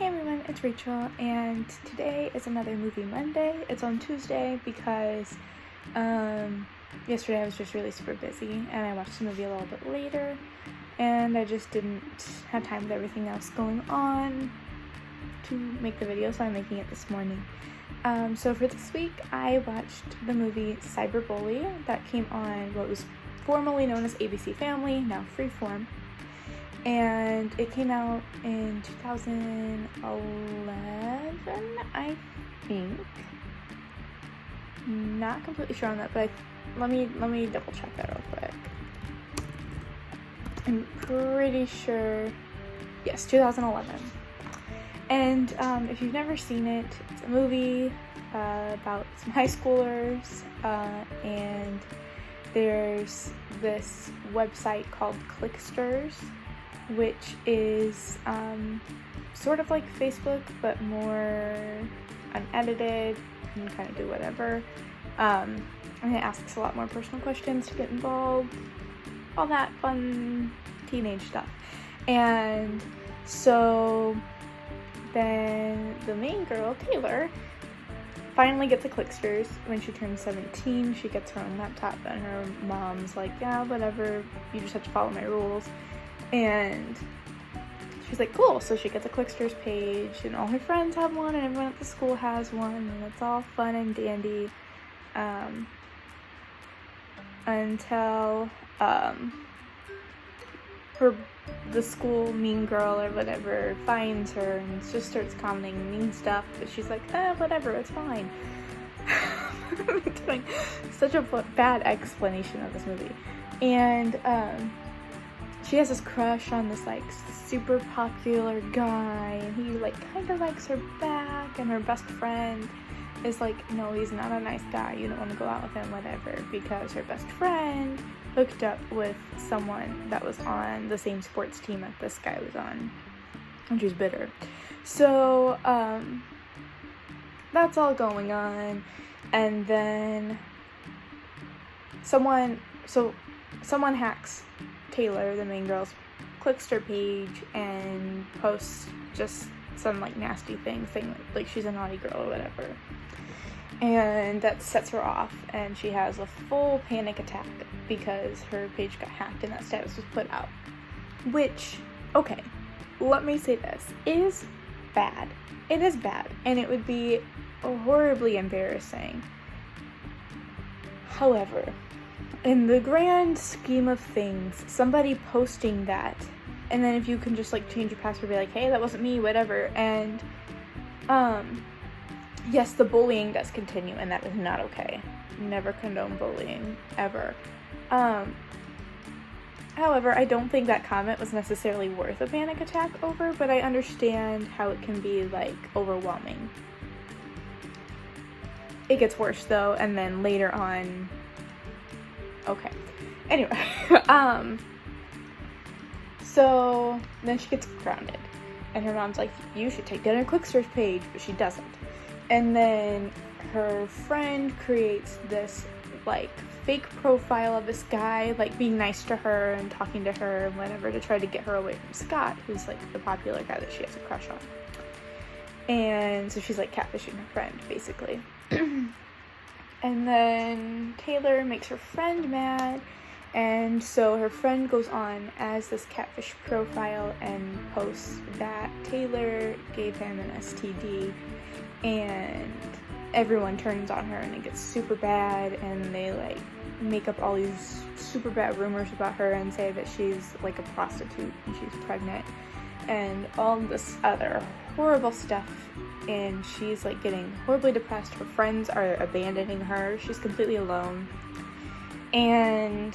Hey everyone, it's Rachel, and today is another Movie Monday. It's on Tuesday because yesterday I was just really super busy and I watched the movie a little bit later and I just didn't have time with everything else going on to make the video, so I'm making it this morning. So for this week I watched the movie Cyberbully that came on what was formerly known as ABC Family, now Freeform. And it came out in 2011, I think. Not completely sure on that, but let me double check that real quick. I'm pretty sure, yes, 2011. And if you've never seen it, it's a movie about some high schoolers, and there's this website called Clicksters, which is sort of like Facebook but more unedited. You can kind of do whatever, and it asks a lot more personal questions to get involved, all that fun teenage stuff. And so then the main girl, Taylor, finally gets a Clicksters when she turns 17. She gets her own laptop and her mom's like, yeah, whatever, you just have to follow my rules. And she's like, cool. So she gets a Clicksters page and all her friends have one and everyone at the school has one and it's all fun and dandy until the school mean girl or whatever finds her and just starts commenting mean stuff, but she's like, whatever, it's fine. I'm doing such a bad explanation of this movie. And she has this crush on this like super popular guy, and he like kind of likes her back, and her best friend is like, no, he's not a nice guy, you don't want to go out with him, whatever, because her best friend hooked up with someone that was on the same sports team that this guy was on, and she's bitter. So that's all going on, and then someone hacks Taylor, the main girl's Clickster page, and posts just some like nasty thing saying like she's a naughty girl or whatever, and that sets her off and she has a full panic attack because her page got hacked and that status was put out, which, okay, let me say this, is bad. It is bad and it would be horribly embarrassing. However, in the grand scheme of things, somebody posting that, and then if you can just like change your password, be like, hey, that wasn't me, whatever, and yes, the bullying does continue, and that is not okay. Never condone bullying, ever. However, I don't think that comment was necessarily worth a panic attack over, but I understand how it can be like overwhelming. It gets worse though, and then later on, okay. Anyway, so then she gets grounded, and her mom's like, you should take down her Clicksters page, but she doesn't. And then her friend creates this like fake profile of this guy, like being nice to her and talking to her and whatever, to try to get her away from Scott, who's like the popular guy that she has a crush on. And so she's like catfishing her friend, basically. And then Taylor makes her friend mad, and so her friend goes on as this catfish profile and posts that Taylor gave him an STD, and everyone turns on her and it gets super bad, and they like make up all these super bad rumors about her and say that she's like a prostitute and she's pregnant and all this other horrible stuff, and she's like getting horribly depressed. Her friends are abandoning her. She's completely alone. And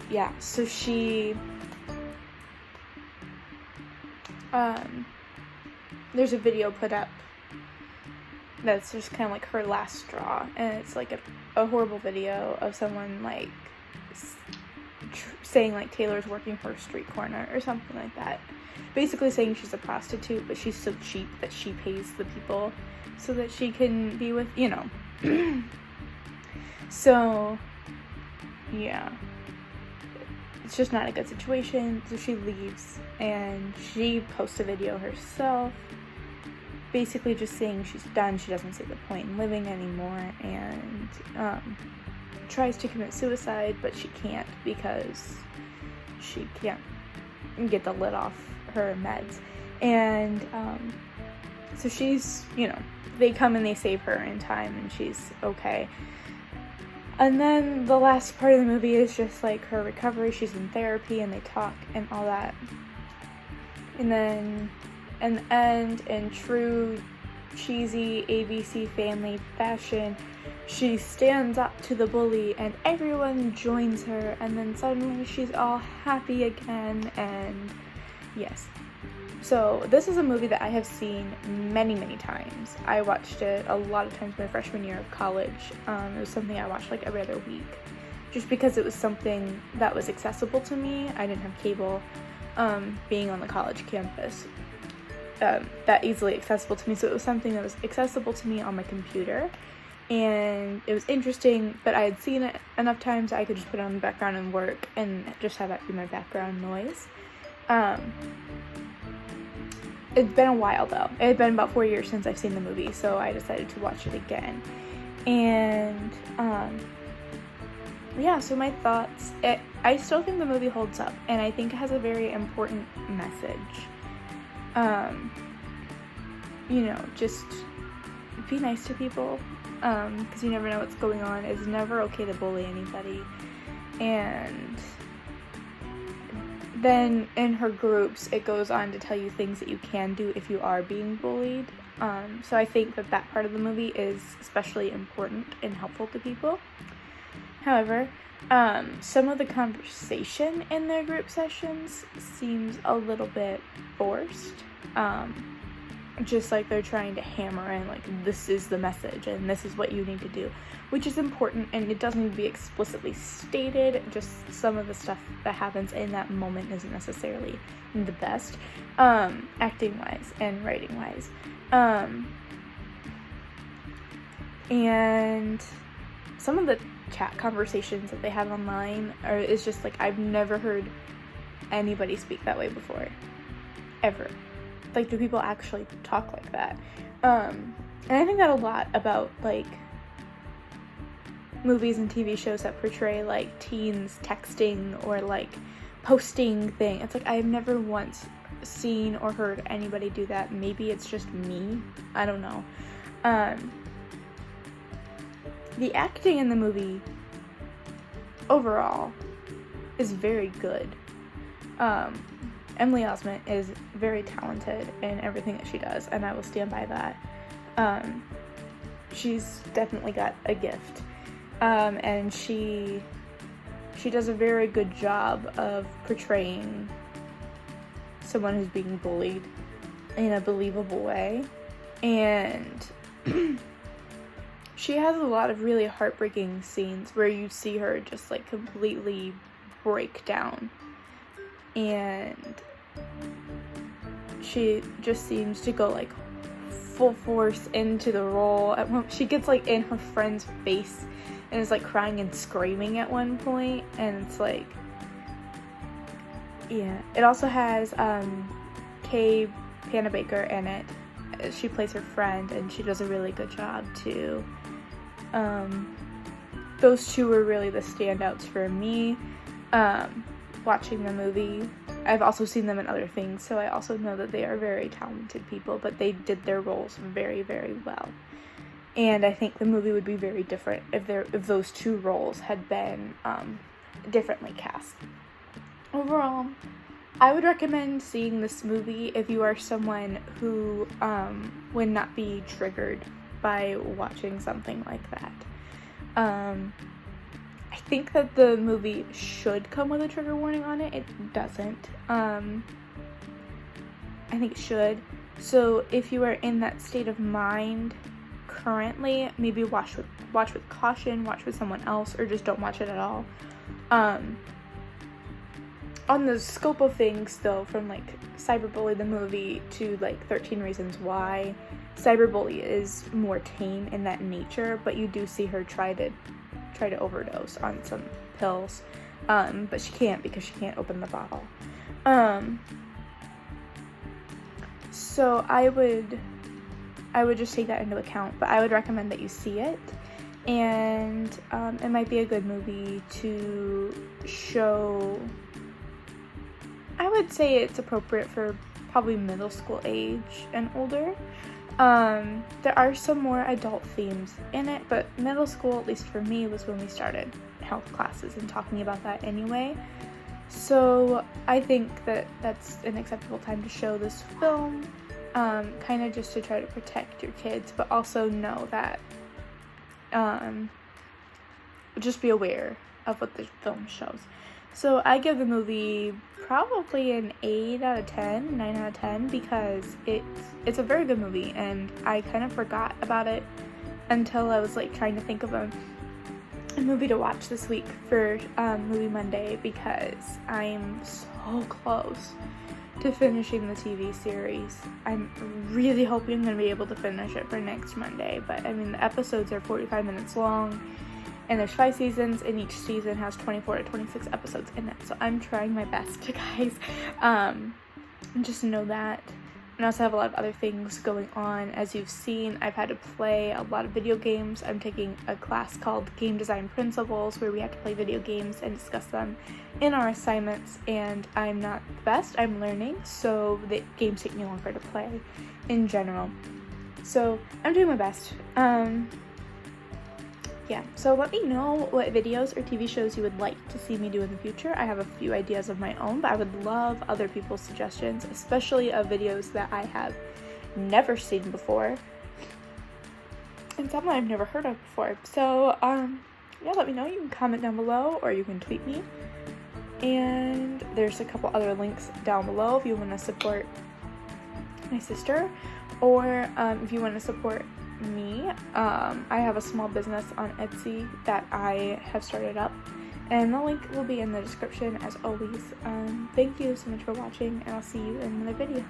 yeah, so she there's a video put up that's just kind of like her last straw, and it's like a horrible video of someone like saying like Taylor's working for a street corner or something like that, basically saying she's a prostitute, but she's so cheap that she pays the people so that she can be with, you know. So yeah, it's just not a good situation. So she leaves and she posts a video herself basically just saying she's done, she doesn't see the point in living anymore, and tries to commit suicide, but she can't because she can't get the lid off her meds. And so she's, they come and they save her in time, and she's okay. And then the last part of the movie is just like her recovery. She's in therapy and they talk and all that. And then in the end, in true cheesy ABC Family fashion, she stands up to the bully and everyone joins her, and then suddenly she's all happy again. And yes, so this is a movie that I have seen many, many times. I watched it a lot of times my freshman year of college. It was something I watched like every other week, just because it was something that was accessible to me. I didn't have cable, being on the college campus, that easily accessible to me. So it was something that was accessible to me on my computer, and it was interesting, but I had seen it enough times I could just put it on the background and work and just have that be my background noise. It's been a while though. It had been about 4 years since I've seen the movie, so I decided to watch it again. And yeah, so my thoughts, I still think the movie holds up, and I think it has a very important message. Just be nice to people, because you never know what's going on. It's never okay to bully anybody. And then in her groups, it goes on to tell you things that you can do if you are being bullied. So I think that part of the movie is especially important and helpful to people. However, some of the conversation in their group sessions seems a little bit forced. Just like they're trying to hammer in, like, this is the message and this is what you need to do, which is important, and it doesn't need to be explicitly stated. Just some of the stuff that happens in that moment isn't necessarily the best, acting wise and writing wise. And some of the chat conversations that they have online is just like, I've never heard anybody speak that way before, ever. Like, do people actually talk like that? And I think that a lot about, like, movies and TV shows that portray, like, teens texting or, like, posting thing. It's like, I've never once seen or heard anybody do that. Maybe it's just me. I don't know. The acting in the movie overall is very good. Emily Osment is very talented in everything that she does, and I will stand by that. She's definitely got a gift, and she does a very good job of portraying someone who's being bullied in a believable way, and she has a lot of really heartbreaking scenes where you see her just, like, completely break down, and she just seems to go, like, full force into the role. At one, she gets, like, in her friend's face and is, like, crying and screaming at one point, and it's like, yeah. It also has Kay Panabaker in it. She plays her friend, and she does a really good job too. Those two were really the standouts for me watching the movie. I've also seen them in other things, so I also know that they are very talented people, but they did their roles very, very well. And I think the movie would be very different if those two roles had been differently cast. Overall, I would recommend seeing this movie if you are someone who would not be triggered by watching something like that. I think that the movie should come with a trigger warning on it. It doesn't. I think it should. So if you are in that state of mind currently, maybe watch with caution, watch with someone else, or just don't watch it at all. On the scope of things, though, from, like, Cyberbully the movie to, like, 13 Reasons Why, Cyberbully is more tame in that nature, but you do see her try to overdose on some pills, but she can't because she can't open the bottle. So I would I would just take that into account, but I would recommend that you see it. And it might be a good movie to show. I would say it's appropriate for probably middle school age and older. There are some more adult themes in it, but middle school, at least for me, was when we started health classes and talking about that anyway. So I think that that's an acceptable time to show this film, kind of just to try to protect your kids, but also know that, just be aware of what the film shows. So I give the movie probably an 8 out of 10, 9 out of 10, because it's a very good movie, and I kind of forgot about it until I was like trying to think of a movie to watch this week for Movie Monday, because I'm so close to finishing the TV series. I'm really hoping I'm going to be able to finish it for next Monday, but I mean the episodes are 45 minutes long, and there's 5 seasons, and each season has 24 to 26 episodes in it, so I'm trying my best, guys. Just know that. And I also have a lot of other things going on. As you've seen, I've had to play a lot of video games. I'm taking a class called Game Design Principles, where we have to play video games and discuss them in our assignments, and I'm not the best. I'm learning, so the games take me longer to play in general. So I'm doing my best. Yeah, so let me know what videos or TV shows you would like to see me do in the future. I have a few ideas of my own, but I would love other people's suggestions, especially of videos that I have never seen before and some that I've never heard of before. So, yeah, let me know. You can comment down below, or you can tweet me. And there's a couple other links down below if you want to support my sister, or if you want to support me. I have a small business on Etsy that I have started up, and the link will be in the description as always. Thank you so much for watching, and I'll see you in another video.